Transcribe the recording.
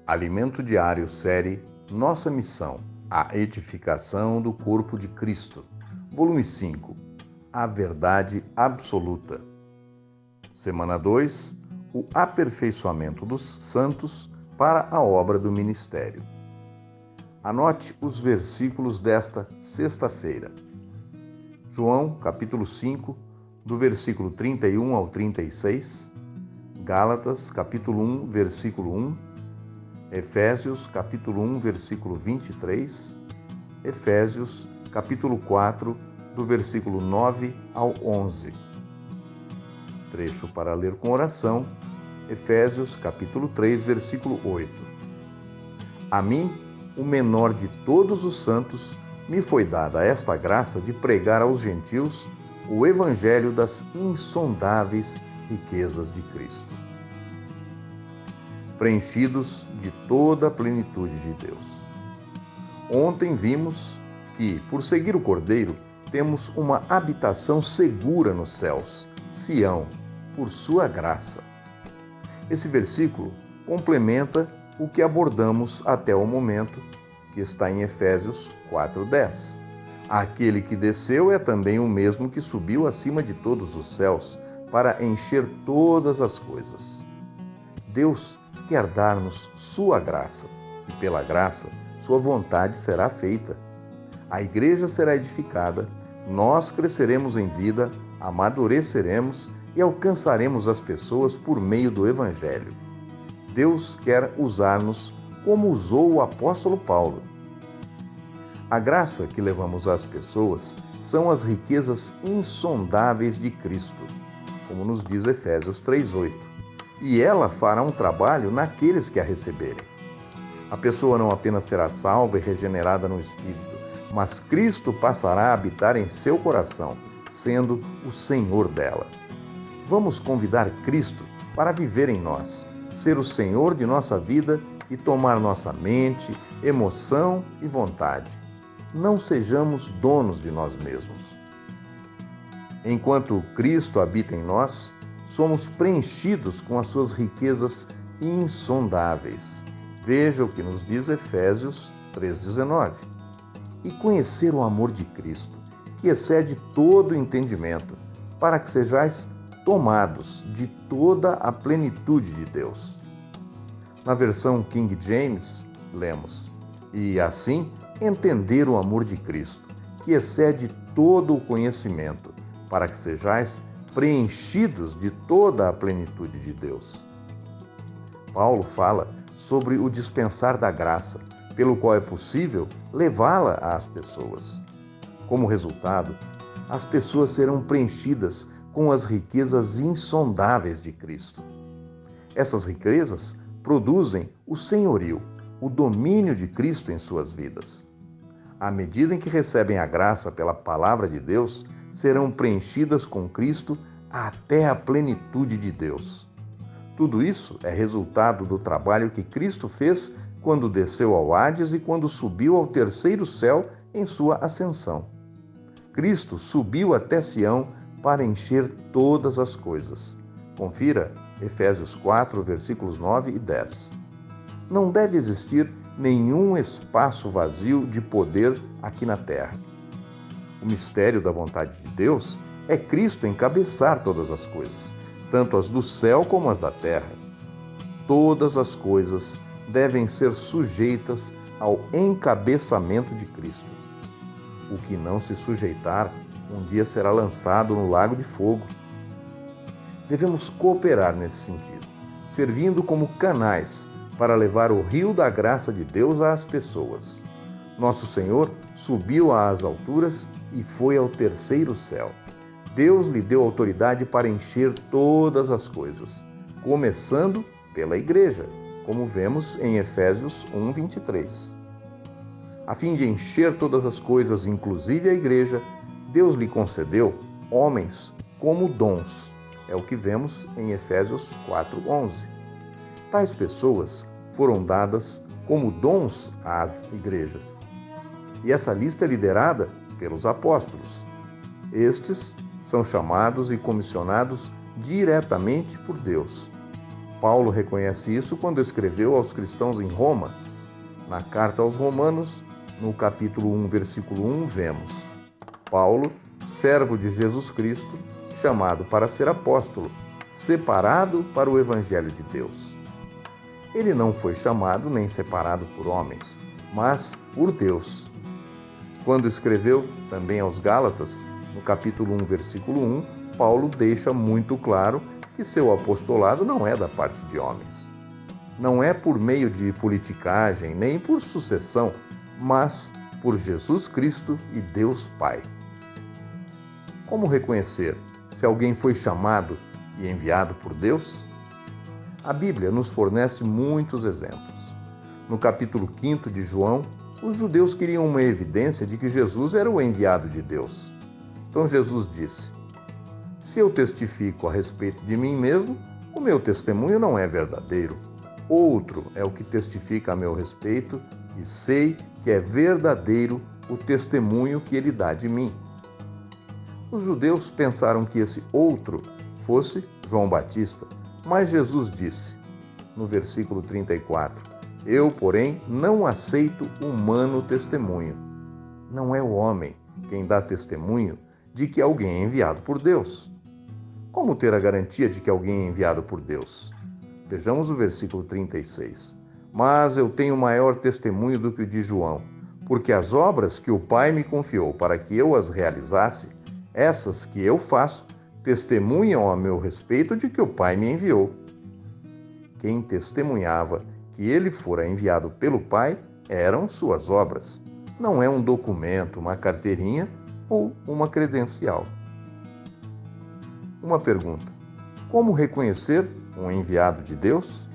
Alimento Diário, série Nossa Missão, a edificação do corpo de Cristo. Volume 5, A Verdade Absoluta. Semana 2, o aperfeiçoamento dos santos para a obra do ministério. Anote os versículos desta sexta-feira. João, capítulo 5, do versículo 31 ao 36. Gálatas, capítulo 1, versículo 1. Efésios, capítulo 1, versículo 23. Efésios, capítulo 4, do versículo 9 ao 11. Trecho para ler com oração. Efésios, capítulo 3, versículo 8. A mim, o menor de todos os santos, me foi dada esta graça de pregar aos gentios o evangelho das insondáveis riquezas de Cristo, preenchidos de toda a plenitude de Deus. Ontem vimos que, por seguir o Cordeiro, temos uma habitação segura nos céus, Sião, por sua graça. Esse versículo complementa o que abordamos até o momento, que está em Efésios 4:10. Aquele que desceu é também o mesmo que subiu acima de todos os céus para encher todas as coisas. Deus quer dar-nos sua graça, e pela graça, sua vontade será feita. A igreja será edificada, nós cresceremos em vida, amadureceremos e alcançaremos as pessoas por meio do Evangelho. Deus quer usar-nos como usou o apóstolo Paulo. A graça que levamos às pessoas são as riquezas insondáveis de Cristo, como nos diz Efésios 3:8. E ela fará um trabalho naqueles que a receberem. A pessoa não apenas será salva e regenerada no Espírito, mas Cristo passará a habitar em seu coração, sendo o Senhor dela. Vamos convidar Cristo para viver em nós, ser o Senhor de nossa vida e tomar nossa mente, emoção e vontade. Não sejamos donos de nós mesmos. Enquanto Cristo habita em nós, somos preenchidos com as suas riquezas insondáveis. Veja o que nos diz Efésios 3:19. E conhecer o amor de Cristo, que excede todo entendimento, para que sejais tomados de toda a plenitude de Deus. Na versão King James, lemos: e assim entender o amor de Cristo, que excede todo o conhecimento, para que sejais preenchidos de toda a plenitude de Deus. Paulo fala sobre o dispensar da graça, pelo qual é possível levá-la às pessoas. Como resultado, as pessoas serão preenchidas com as riquezas insondáveis de Cristo. Essas riquezas produzem o senhorio, o domínio de Cristo em suas vidas. À medida em que recebem a graça pela palavra de Deus, serão preenchidas com Cristo até a plenitude de Deus. Tudo isso é resultado do trabalho que Cristo fez quando desceu ao Hades e quando subiu ao terceiro céu em sua ascensão. Cristo subiu até Sião para encher todas as coisas. Confira Efésios 4, versículos 9 e 10. Não deve existir nenhum espaço vazio de poder aqui na terra. O mistério da vontade de Deus é Cristo encabeçar todas as coisas, tanto as do céu como as da terra. Todas as coisas devem ser sujeitas ao encabeçamento de Cristo. O que não se sujeitar, um dia será lançado no lago de fogo. Devemos cooperar nesse sentido, servindo como canais para levar o rio da graça de Deus às pessoas. Nosso Senhor subiu às alturas e foi ao terceiro céu. Deus lhe deu autoridade para encher todas as coisas, começando pela igreja, como vemos em Efésios 1:23. A fim de encher todas as coisas, inclusive a igreja, Deus lhe concedeu homens como dons. É o que vemos em Efésios 4:11. Tais pessoas foram dadas como dons às igrejas. E essa lista é liderada pelos apóstolos. Estes são chamados e comissionados diretamente por Deus. Paulo reconhece isso quando escreveu aos cristãos em Roma. Na carta aos Romanos, no capítulo 1, versículo 1, vemos: Paulo, servo de Jesus Cristo, chamado para ser apóstolo, separado para o evangelho de Deus. Ele não foi chamado nem separado por homens, mas por Deus. Quando escreveu também aos Gálatas, no capítulo 1, versículo 1, Paulo deixa muito claro que seu apostolado não é da parte de homens. Não é por meio de politicagem, nem por sucessão, mas por Jesus Cristo e Deus Pai. Como reconhecer se alguém foi chamado e enviado por Deus? A Bíblia nos fornece muitos exemplos. No capítulo 5 de João, os judeus queriam uma evidência de que Jesus era o enviado de Deus. Então Jesus disse: Se eu testifico a respeito de mim mesmo, o meu testemunho não é verdadeiro. Outro é o que testifica a meu respeito, e sei que é verdadeiro o testemunho que ele dá de mim. Os judeus pensaram que esse outro fosse João Batista, mas Jesus disse, no versículo 34, Eu, porém, não aceito humano testemunho. Não é o homem quem dá testemunho de que alguém é enviado por Deus. Como ter a garantia de que alguém é enviado por Deus? Vejamos o versículo 36. Mas eu tenho maior testemunho do que o de João, porque as obras que o Pai me confiou para que eu as realizasse, essas que eu faço, testemunham a meu respeito de que o Pai me enviou. Quem testemunhava que ele fora enviado pelo Pai eram suas obras. Não é um documento, uma carteirinha ou uma credencial. Uma pergunta: como reconhecer um enviado de Deus?